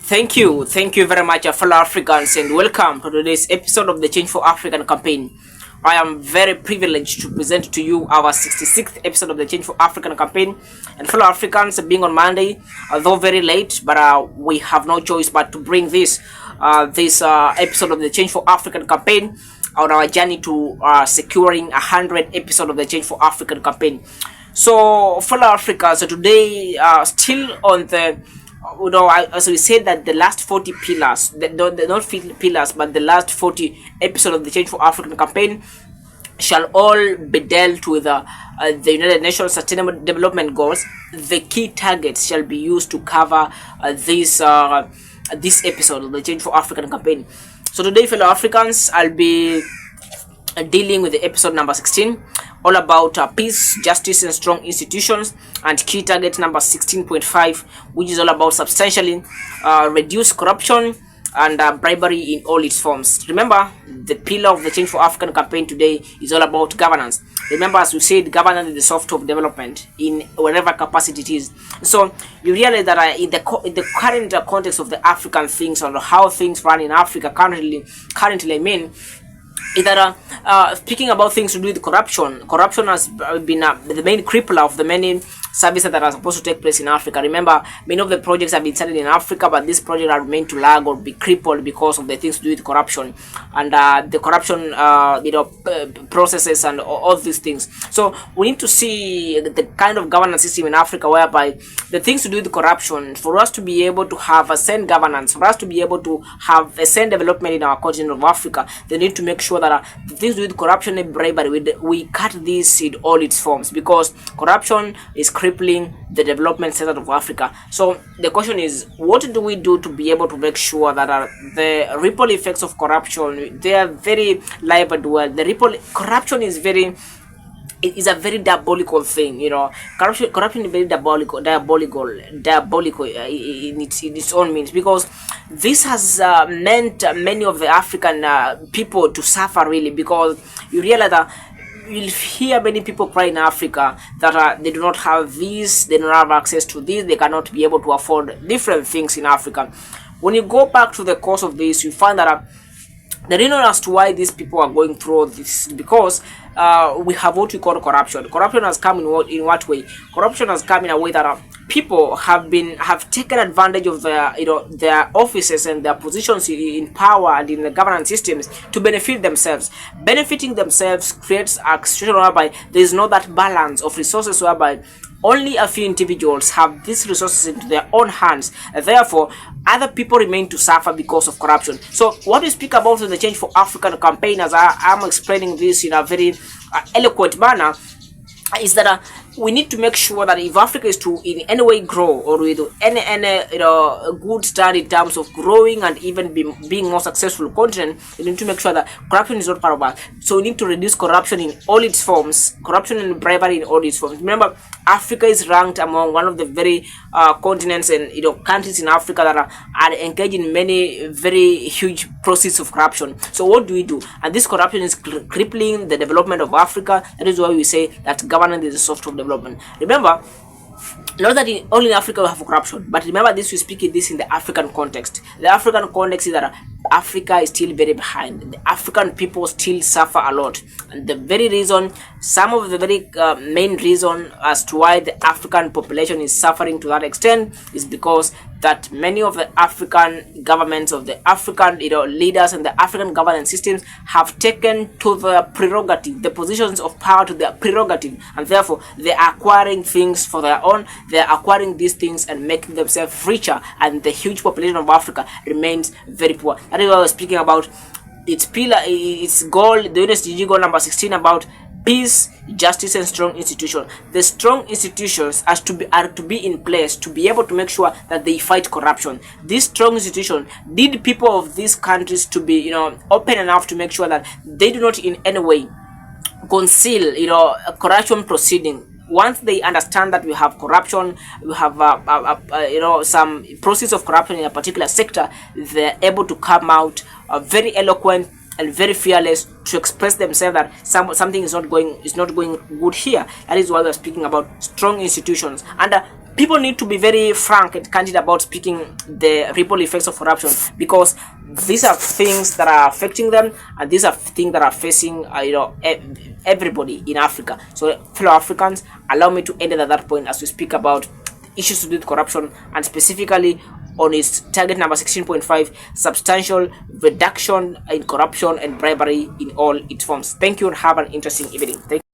Thank you very much, fellow Africans, and welcome to today's episode of the Change for African campaign. I am very privileged to present to you our 66th episode of the Change for African campaign. And fellow Africans, being on Monday, although very late, but we have no choice but to bring this episode of the Change for African campaign on our journey to securing 100 episode of the Change for African campaign. So, fellow Africans, so today, still on the as we said that the last 40 pillars, not pillars, but the last 40 episodes of the Change for African campaign shall all be dealt with the United Nations Sustainable Development Goals. The key targets shall be used to cover this episode of the Change for African campaign. So today, fellow Africans, I'll be dealing with the episode number 16, all about peace, justice, and strong institutions, and key target number 16.5, which is all about substantially reduce corruption and bribery in all its forms. Remember, the pillar of the Change for African campaign today is all about governance. Remember, as we said, governance is the software of development in whatever capacity it is. So you realize that in the current context of the African things, or how things run in Africa currently, I mean, is that speaking about things to do with corruption has been the main crippler of the many services that are supposed to take place in Africa. Remember, many of the projects have been started in Africa, but these projects are meant to lag or be crippled because of the things to do with corruption and the corruption processes and all these things. So we need to see the kind of governance system in Africa whereby the things to do with corruption, for us to be able to have a sound governance, for us to be able to have a sound development in our continent of Africa, they need to make sure that the things to do with corruption and bribery, we cut this in all its forms, because corruption is crippling the development center of Africa. So the question is, what do we do to be able to make sure that the ripple effects of corruption, they are very live and well. Corruption is a very diabolical thing, corruption is very diabolical in its own means, because this has meant many of the African people to suffer, really, because you realize that you'll hear many people cry in Africa that they do not have this, they don't have access to this, they cannot be able to afford different things in Africa. When you go back to the cause of this, you find that the reason as to why these people are going through this is because we have what we call corruption. Corruption has come in what way? Corruption has come in a way that people have taken advantage of their offices and their positions in power and in the governance systems to benefit themselves. Benefiting themselves creates a situation whereby there is not that balance of resources, whereby only a few individuals have these resources into their own hands, and therefore other people remain to suffer because of corruption. So what we speak about in the Change for African campaign, as I am explaining this in a very eloquent manner, is that we need to make sure that if Africa is to in any way grow, or with any good start in terms of growing and even being more successful continent, we need to make sure that corruption is not part of that. So we need to reduce corruption in all its forms, corruption and bribery in all its forms. Remember, Africa is ranked among one of the very continents and countries in Africa that are engaged in many very huge processes of corruption. So what do we do? And this corruption is crippling the development of Africa. That is why we say that governance is a software of development. Remember, not that only in Africa we have corruption, but remember this, we speak this in the African context. The African context is that Africa is still very behind. The African people still suffer a lot, and the very reason, some of the very main reason as to why the African population is suffering to that extent is because that many of the African governments, of the African leaders and the African governance systems have taken to the prerogative, the positions of power to their prerogative, and therefore they are acquiring things for their own. They are acquiring these things and making themselves richer, and the huge population of Africa remains very poor. That is why I was speaking about its pillar, its goal, the UNSDG goal number 16, about peace, justice, and strong institutions. The strong institutions are to be in place to be able to make sure that they fight corruption. These strong institutions need people of these countries to be open enough to make sure that they do not in any way conceal a corruption proceeding. Once they understand that we have corruption, we have some process of corruption in a particular sector, they're able to come out very eloquent and very fearless to express themselves that something is not going good here. That is why we are speaking about strong institutions, and people need to be very frank and candid about speaking the ripple effects of corruption, because these are things that are affecting them, and these are things that are facing everybody in Africa. So fellow Africans, allow me to end at that point as we speak about issues to do with corruption, and specifically on its target number 16.5, substantial reduction in corruption and bribery in all its forms. Thank you and have an interesting evening. Thank you.